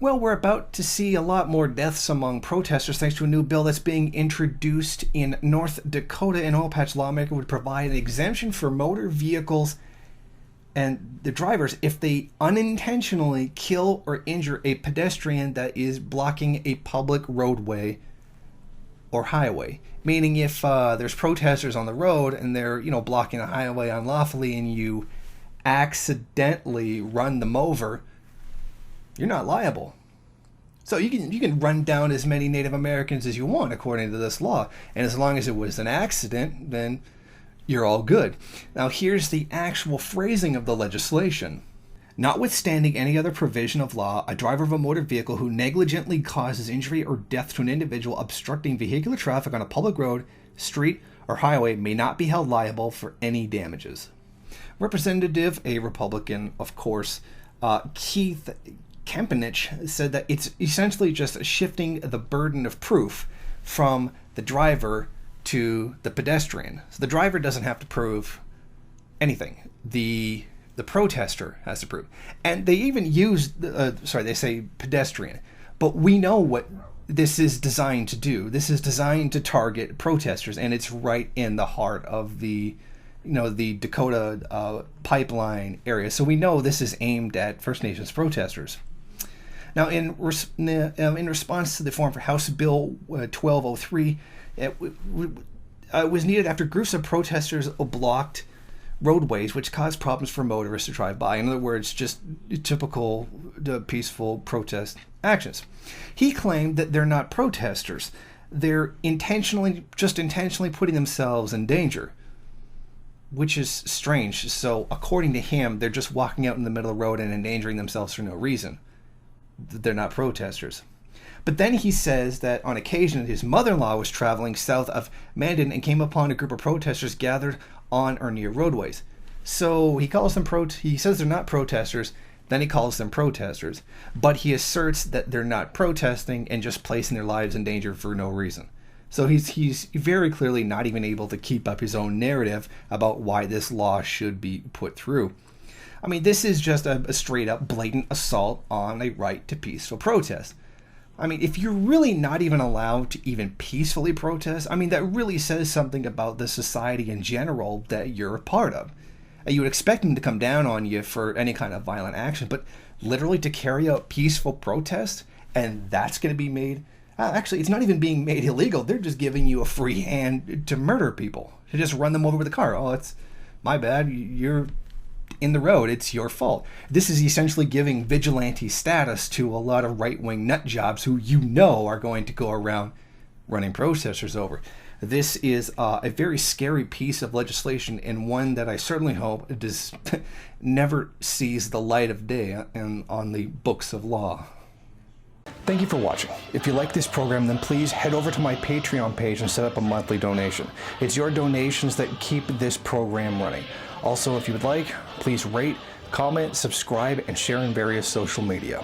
Well, we're about to see a lot more deaths among protesters thanks to a new bill that's being introduced in North Dakota. An oil patch lawmaker would provide an exemption for motor vehicles and the drivers if they unintentionally kill or injure a pedestrian that is blocking a public roadway or highway. Meaning if there's protesters on the road and they're, blocking a highway unlawfully and you accidentally run them over, you're not liable. So you can run down as many Native Americans as you want according to this law. And as long as it was an accident, then you're all good. Now here's the actual phrasing of the legislation. Notwithstanding any other provision of law, a driver of a motor vehicle who negligently causes injury or death to an individual obstructing vehicular traffic on a public road, street, or highway may not be held liable for any damages. Representative, a Republican, of course, Keith Kempenich said that it's essentially just shifting the burden of proof from the driver to the pedestrian. So the driver doesn't have to prove anything. The protester has to prove. And they even use, they say pedestrian. But we know what this is designed to do. This is designed to target protesters, and it's right in the heart of the Dakota pipeline area. So we know this is aimed at First Nations protesters. Now, in response to the form for House Bill 1203, it was needed after groups of protesters blocked roadways, which caused problems for motorists to drive by. In other words, just typical peaceful protest actions. He claimed that they're not protesters. They're intentionally putting themselves in danger, which is strange. So according to him, they're just walking out in the middle of the road and endangering themselves for no reason. They're not protesters. But then he says that on occasion his mother-in-law was traveling south of Mandan and came upon a group of protesters gathered on or near roadways. So he calls them he says they're not protesters, then he calls them protesters, but he asserts that they're not protesting and just placing their lives in danger for no reason. So he's very clearly not even able to keep up his own narrative about why this law should be put through. I mean, this is just a straight up blatant assault on a right to peaceful protest. I mean, if you're really not even allowed to even peacefully protest, I mean, that really says something about the society in general that you're a part of. You would expect them to come down on you for any kind of violent action, but literally to carry out peaceful protest, and that's going to be made, actually, it's not even being made illegal. They're just giving you a free hand to murder people, to just run them over with a car. Oh, it's my bad. You're in the road, it's your fault. This is essentially giving vigilante status to a lot of right-wing nut jobs who are going to go around running protesters over. This is a very scary piece of legislation, and one that I certainly hope does never sees the light of day on the books of law. Thank you for watching. If you like this program, then please head over to my Patreon page and set up a monthly donation. It's your donations that keep this program running. Also, if you would like, please rate, comment, subscribe, and share in various social media.